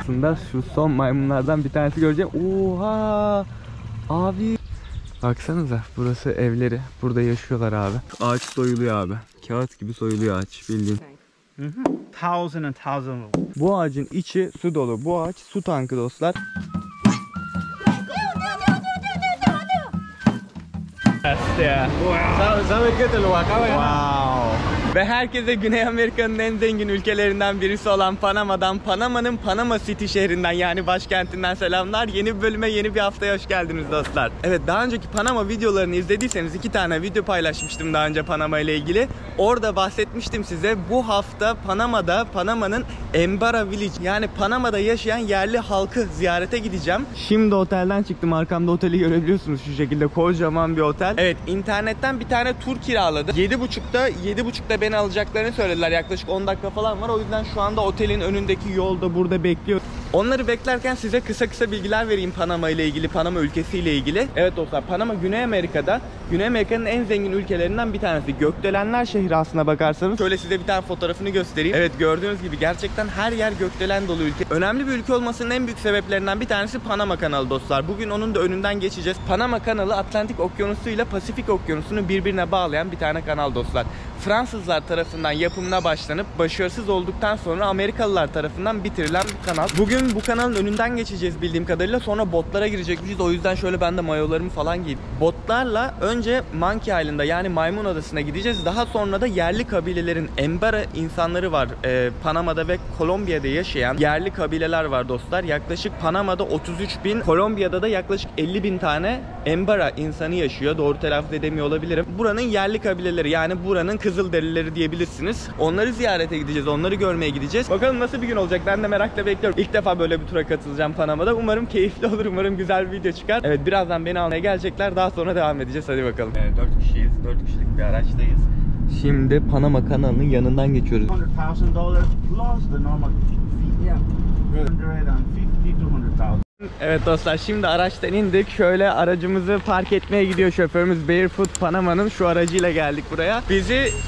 Aslında şu son maymunlardan bir tanesi göreceğim. Oha! Abi! Baksanıza, burası evleri. Burada yaşıyorlar abi. Ağaç soyuluyor abi. Kağıt gibi soyuluyor ağaç, bildiğin. Thousand and thousand. Bu ağacın içi su dolu. Bu ağaç su tankı dostlar. Wow. Ve herkese Güney Amerika'nın en zengin ülkelerinden birisi olan Panama'dan, Panama'nın Panama City şehrinden yani başkentinden selamlar. Yeni bir bölüme, yeni bir haftaya hoş geldiniz dostlar. Evet, daha önceki Panama videolarını izlediyseniz 2 tane video paylaşmıştım daha önce Panama ile ilgili. Orada bahsetmiştim size. Bu hafta Panama'da, Panama'nın Embera Village yani Panama'da yaşayan yerli halkı ziyarete gideceğim. Şimdi otelden çıktım. Arkamda oteli görebiliyorsunuz, şu şekilde kocaman bir otel. Evet, internetten bir tane tur kiraladım. 7.30'da beni alacaklarını söylediler. Yaklaşık 10 dakika falan var. O yüzden şu anda otelin önündeki yolda burada bekliyorum. Onları beklerken size kısa bilgiler vereyim Panama ile ilgili, Panama ülkesi ile ilgili. Evet dostlar, Panama Güney Amerika'da, Güney Amerika'nın en zengin ülkelerinden bir tanesi. Gökdelenler şehri aslına bakarsanız. Şöyle size bir tane fotoğrafını göstereyim. Evet, gördüğünüz gibi gerçekten her yer gökdelen dolu ülke. Önemli bir ülke olmasının en büyük sebeplerinden bir tanesi Panama Kanalı dostlar. Bugün onun da önünden geçeceğiz. Panama Kanalı Atlantik Okyanusu ile Pasifik Okyanusu'nu birbirine bağlayan bir tane kanal dostlar. Fransızlar tarafından yapımına başlanıp başarısız olduktan sonra Amerikalılar tarafından bitirilen bir kanal. Bugün bu kanalın önünden geçeceğiz bildiğim kadarıyla. Sonra botlara girecekmişiz. O yüzden şöyle ben de mayolarımı falan giydim. Botlarla önce Monkey Island'a yani Maymun Adası'na gideceğiz. Daha sonra da yerli kabilelerin Embera insanları var. Panama'da ve Kolombiya'da yaşayan yerli kabileler var dostlar. Yaklaşık Panama'da 33.000, Kolombiya'da da yaklaşık 50.000 tane Embera insanı yaşıyor. Doğru telaffuz edemiyor olabilirim. Buranın yerli kabileleri yani buranın Kızılderilileri diyebilirsiniz. Onları ziyarete gideceğiz. Onları görmeye gideceğiz. Bakalım nasıl bir gün olacak. Ben de merakla bekliyorum. İlk defa böyle bir tura katılacağım Panama'da. Umarım keyifli olur. Umarım güzel bir video çıkar. Evet, birazdan beni almaya gelecekler. Daha sonra devam edeceğiz. Hadi bakalım. 4 kişiyiz. 4 kişilik bir araçtayız. Şimdi Panama kanalının yanından geçiyoruz. $100,000 plus the normal fee. Yeah. 150 to 100,000. Evet dostlar, şimdi araçtan indik. Şöyle aracımızı park etmeye gidiyor şoförümüz. Barefoot Panama'nın şu aracıyla geldik buraya.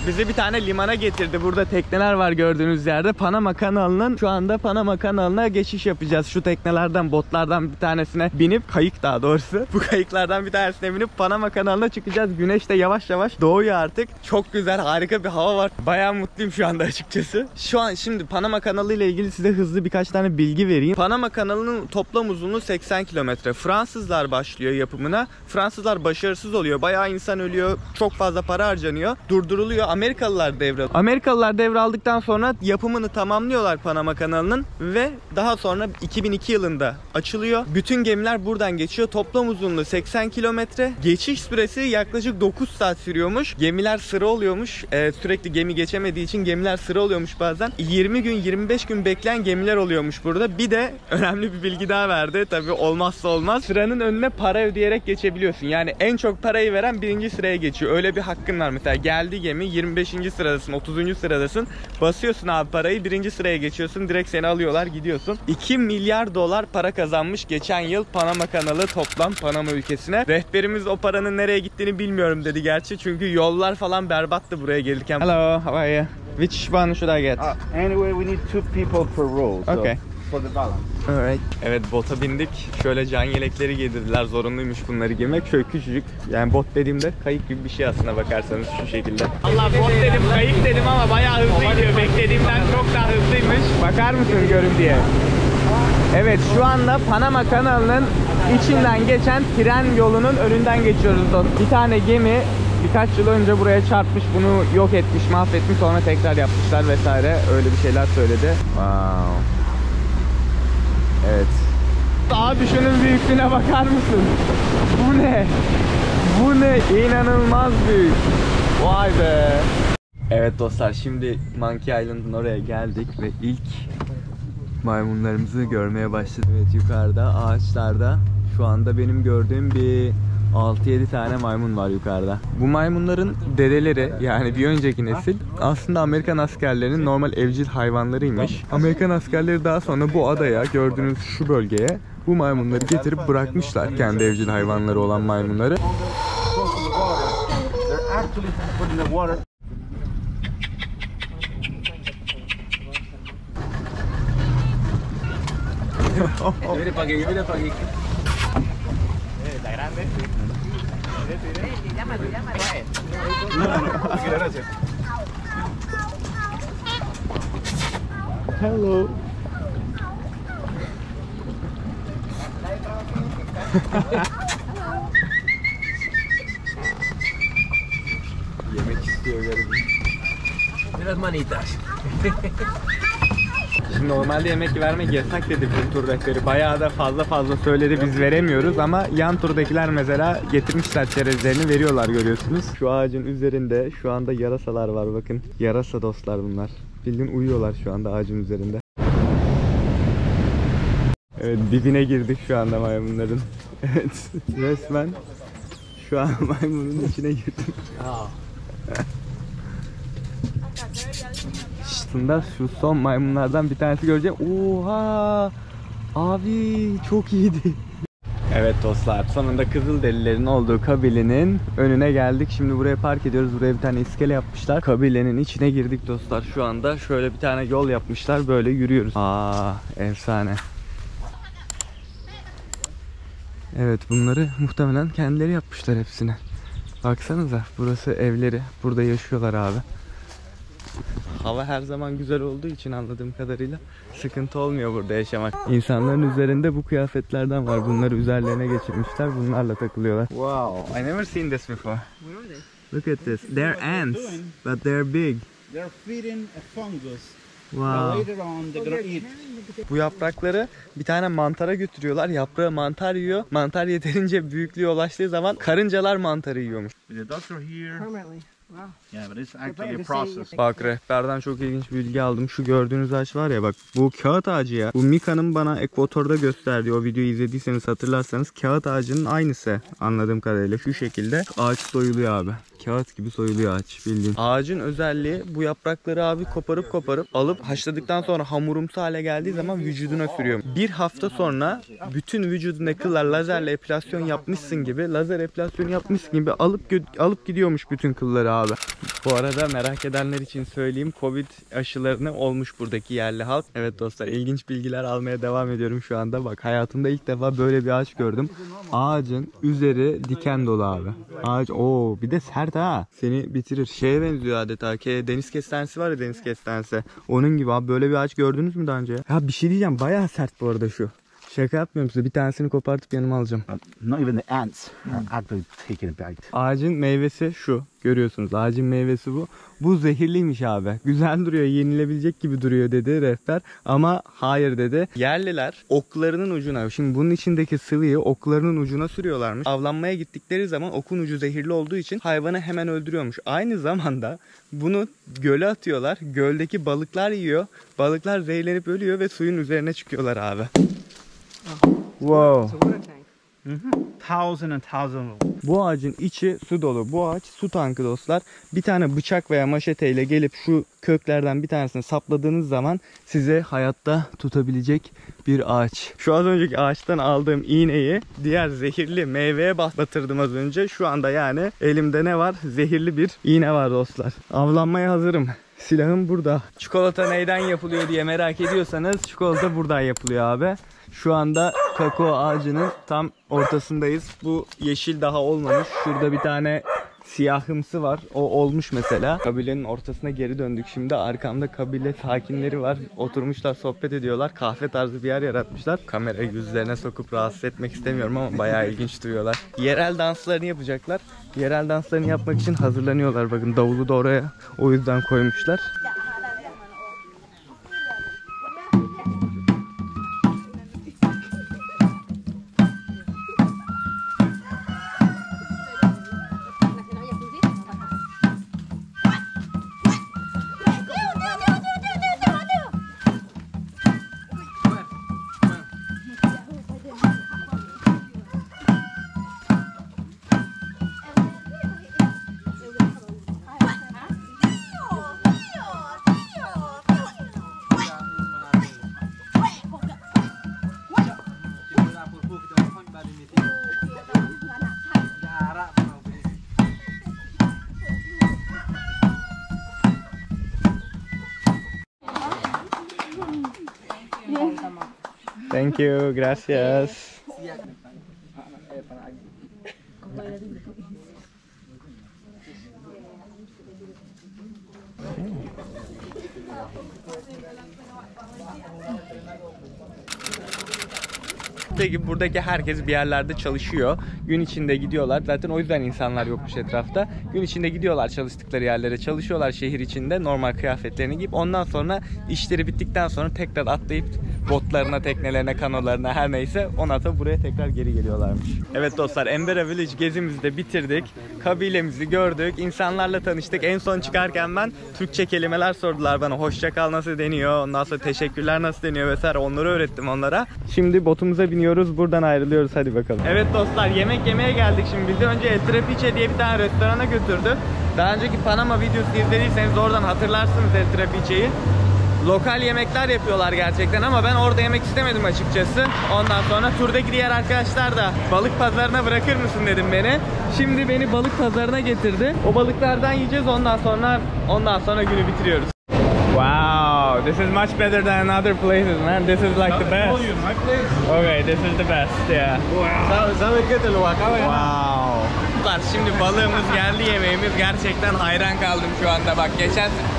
Bizi bir tane limana getirdi. Burada tekneler var gördüğünüz yerde. Panama kanalının, şu anda Panama kanalına geçiş yapacağız. Şu teknelerden, botlardan bir tanesine binip, kayık daha doğrusu. Bu kayıklardan bir tanesine binip Panama kanalına çıkacağız. Güneş de yavaş yavaş doğuyor artık. Çok güzel, harika bir hava var. Bayağı mutluyum şu anda açıkçası. Şimdi Panama kanalı ile ilgili size hızlı birkaç tane bilgi vereyim. Panama kanalının toplam uzunluğu 80 kilometre. Fransızlar başlıyor yapımına. Fransızlar başarısız oluyor. Bayağı insan ölüyor. Çok fazla para harcanıyor. Durduruluyor. Amerikalılar devraldıktan sonra yapımını tamamlıyorlar Panama kanalının ve daha sonra 2002 yılında açılıyor. Bütün gemiler buradan geçiyor. Toplam uzunluğu 80 kilometre. Geçiş süresi yaklaşık 9 saat sürüyormuş. Gemiler sıra oluyormuş. Sürekli gemi geçemediği için gemiler sıra oluyormuş bazen. 20 gün 25 gün bekleyen gemiler oluyormuş burada. Bir de önemli bir bilgi daha verdi. Tabii olmazsa olmaz. Sıranın önüne para ödeyerek geçebiliyorsun. Yani en çok parayı veren birinci sıraya geçiyor. Öyle bir hakkın var. Mesela geldi gemi 25. sıradasın, 30. sıradasın. Basıyorsun abi parayı, birinci sıraya geçiyorsun. Direkt seni alıyorlar, gidiyorsun. 2 milyar dolar para kazanmış geçen yıl Panama kanalı toplam Panama ülkesine. Rehberimiz o paranın nereye gittiğini bilmiyorum dedi gerçi. Çünkü yollar falan berbattı buraya gelirken. Hello, how are you? Which one should I get? Anyway, we need 2 people per row. So Okay. For the balance. Alright. Evet, bota bindik. Şöyle can yelekleri giydirdiler. Zorunluymuş bunları giymek. Şöyle küçücük. Yani bot dediğimde kayık gibi bir şey aslına bakarsanız şu şekilde. Allah, bot dedim, kayık dedim ama bayağı hızlı gidiyor. Beklediğimden çok daha hızlıymış. Bakar mısın görüntüye? Evet, şu anda Panama kanalının içinden geçen tren yolunun önünden geçiyoruz dostum. Bir tane gemi birkaç yıl önce buraya çarpmış, bunu yok etmiş, mahvetmiş, sonra tekrar yapmışlar vesaire. Öyle bir şeyler söyledi. Wow. Evet. Abi şunun büyüklüğüne bakar mısın? Bu ne? Bu ne? İnanılmaz büyük. Vay be. Evet dostlar, şimdi Monkey Island'ın oraya geldik ve ilk maymunlarımızı görmeye başladık. Evet, yukarıda ağaçlarda şu anda benim gördüğüm bir 6-7 tane maymun var yukarıda. Bu maymunların dedeleri, yani bir önceki nesil, aslında Amerikan askerlerinin normal evcil hayvanlarıymış. Amerikan askerleri daha sonra bu adaya, gördüğünüz şu bölgeye bu maymunları getirip bırakmışlar. Kendi evcil hayvanları olan maymunları. Mire para aquí, mire para aquí. La grande. Llámalo. Gracias. Hello. Yemek istiyor galiba. Las manitas. Şimdi normalde yemek vermek yasak dedi bu tur rehberi. Bayağı da fazla söyledi, biz veremiyoruz ama yan turdakiler mesela getirmişler çerezlerini, veriyorlar görüyorsunuz. Şu ağacın üzerinde şu anda yarasalar var, bakın. Yarasa dostlar bunlar. Bildiğin uyuyorlar şu anda ağacın üzerinde. Evet, dibine girdik şu anda maymunların. Evet, resmen şu an maymunun içine girdim. Aslında şu son maymunlardan bir tanesi göreceğim. Oha! Abi çok iyiydi. Evet dostlar, sonunda Kızılderililerin olduğu kabilenin önüne geldik. Şimdi buraya park ediyoruz. Buraya bir tane iskele yapmışlar. Kabilenin içine girdik dostlar şu anda. Şöyle bir tane yol yapmışlar. Böyle yürüyoruz. Efsane. Evet, bunları muhtemelen kendileri yapmışlar hepsini. Baksanıza, burası evleri. Burada yaşıyorlar abi. Hava her zaman güzel olduğu için anladığım kadarıyla sıkıntı olmuyor burada yaşamak. İnsanların üzerinde bu kıyafetlerden var. Bunları üzerlerine geçirmişler. Bunlarla takılıyorlar. Wow, I never seen this before. What are they? Look at this. They're ants, but they're big. They're feeding a fungus. Wow. Later on they're gonna eat. Bu yaprakları bir tane mantara götürüyorlar. Yaprağı mantar yiyor. Mantar yeterince büyüklüğe ulaştığı zaman karıncalar mantarı yiyormuş. The ducks are here. Permanently. Wow. Yeah, but it's actually a process. Bak, rehberden çok ilginç bilgi aldım. Şu gördüğünüz ağaç var ya, bak bu kağıt ağacı ya. Bu Mika'nın bana Ekvator'da gösterdiği o videoyu izlediyseniz hatırlarsanız kağıt ağacının aynısı anladığım kadarıyla. Şu şekilde ağaç soyuluyor abi. Kağıt gibi soyuluyor ağaç bildiğin. Ağacın özelliği bu yaprakları abi koparıp alıp haşladıktan sonra hamurumsu hale geldiği zaman vücuduna sürüyor. Bir hafta sonra bütün vücudundaki kıllar lazerle epilasyon yapmışsın gibi, lazer epilasyonu yapmışsın gibi alıp gidiyormuş bütün kılları abi. Bu arada merak edenler için söyleyeyim, Covid aşılarını olmuş buradaki yerli halk. Evet dostlar, ilginç bilgiler almaya devam ediyorum şu anda. Bak, hayatımda ilk defa böyle bir ağaç gördüm. Ağacın üzeri diken dolu abi. Ağaç bir de sert ha. Seni bitirir. Şeye benziyor adeta. Deniz kestanesi var ya, deniz kestanesi. Onun gibi abi. Böyle bir ağaç gördünüz mü daha önce? Ya bir şey diyeceğim. Bayağı sert bu arada şu. Şaka yapmıyorum size. Bir tanesini kopartıp yanıma alacağım. Not even the ants are actually taking a bite. Ağacın meyvesi şu. Görüyorsunuz. Ağacın meyvesi bu. Bu zehirliymiş abi. Güzel duruyor. Yenilebilecek gibi duruyor dedi rehber. Ama hayır dedi. Yerliler oklarının ucuna, şimdi bunun içindeki sıvıyı oklarının ucuna sürüyorlarmış. Avlanmaya gittikleri zaman okun ucu zehirli olduğu için hayvanı hemen öldürüyormuş. Aynı zamanda bunu göle atıyorlar. Göldeki balıklar yiyor. Balıklar zehirlenip ölüyor ve suyun üzerine çıkıyorlar abi. Wow. It's a water tank. Thousands and thousands. Bu ağacın içi su dolu. Bu ağaç su tankı dostlar. Bir tane bıçak veya maşeteyle gelip şu köklerden bir tanesini sapladığınız zaman size hayatta tutabilecek bir ağaç. Şu az önceki ağaçtan aldığım iğneyi diğer zehirli meyveye batırdım az önce. Şu anda yani elimde ne var? Zehirli bir iğne var dostlar. Avlanmaya hazırım. Silahım burada. Çikolata neyden yapılıyor diye merak ediyorsanız çikolata buradan yapılıyor abi. Şu anda kakao ağacının tam ortasındayız. Bu yeşil daha olmamış. Şurada bir tane siyahımsı var. O olmuş mesela. Kabilenin ortasına geri döndük şimdi. Arkamda kabile sakinleri var. Oturmuşlar, sohbet ediyorlar. Kahve tarzı bir yer yaratmışlar. Kamerayı yüzlerine sokup rahatsız etmek istemiyorum ama bayağı ilginç duruyorlar. Yerel danslarını yapacaklar. Yerel danslarını yapmak için hazırlanıyorlar. Bakın davulu da oraya o yüzden koymuşlar. Thank you, gracias. Peki buradaki herkes bir yerlerde çalışıyor. Gün içinde gidiyorlar. Zaten o yüzden insanlar yokmuş etrafta. Gün içinde gidiyorlar çalıştıkları yerlere. Çalışıyorlar şehir içinde normal kıyafetlerini giyip. Ondan sonra işleri bittikten sonra tekrar atlayıp botlarına, teknelerine, kanolarına her neyse ondan sonra buraya tekrar geri geliyorlarmış. Evet dostlar, Embera Village gezimizi de bitirdik. Kabilemizi gördük. İnsanlarla tanıştık. En son çıkarken ben Türkçe kelimeler sordular bana. Hoşça kal nasıl deniyor? Ondan sonra teşekkürler nasıl deniyor vesaire. Onları öğrettim onlara. Şimdi botumuza biniyoruz. Buradan ayrılıyoruz. Hadi bakalım. Evet dostlar, yemek yemeye geldik şimdi. Bizi önce El Trapiche diye bir tane restorana götürdü. Daha önceki Panama videosu izlediyseniz oradan hatırlarsınız El Trapiche'yi. Lokal yemekler yapıyorlar gerçekten ama ben orada yemek istemedim açıkçası. Ondan sonra turdaki diğer arkadaşlar da balık pazarına bırakır mısın dedim beni. Şimdi beni balık pazarına getirdi. O balıklardan yiyeceğiz, ondan sonra günü bitiriyoruz. Wow, this is much better than other places, man. This is like the best. Okay, this is the best, yeah. Wow. Şimdi balığımız geldi, yemeğimiz. Gerçekten hayran kaldım şu anda. Bak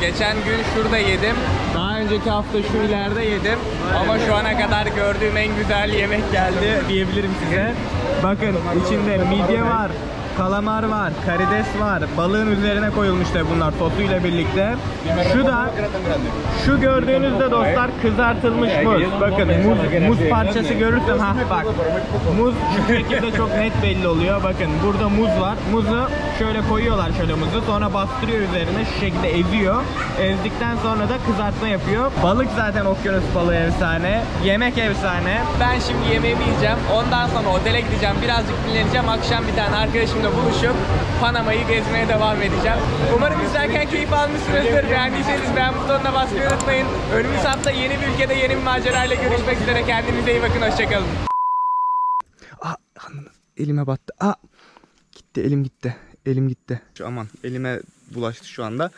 geçen gün şurada yedim. Daha önceki hafta şu ileride yedim. Ama şu ana kadar gördüğüm en güzel yemek geldi diyebilirim size. Bakın içinde midye var, kalamar var, karides var. Balığın üzerine koyulmuş da bunlar sosuyla birlikte. Şu gördüğünüzde dostlar kızartılmış muz. Bakın muz parçası görürsem bak. Muz şu şekilde çok net belli oluyor. Bakın burada muz var. Muzu şöyle koyuyorlar, şöyle muzu. Sonra bastırıyor üzerine, şu şekilde eziyor. Ezdikten sonra da kızartma yapıyor. Balık zaten okyanus balığı efsane. Yemek efsane. Ben şimdi yemeğimi yiyeceğim. Ondan sonra otele gideceğim. Birazcık dinleneceğim. Akşam bir tane arkadaşımla buluşup Panama'yı gezmeye devam edeceğim. Umarım izlerken keyif almışsınızdır. Beğendiyseniz beğen butonuna basmayı unutmayın. Önümüz hafta yeni bir ülkede yeni bir macerayla görüşmek üzere. Kendinize iyi bakın. Hoşçakalın. Elime battı. Gitti, elim gitti. Elim gitti. Aman, elime bulaştı şu anda.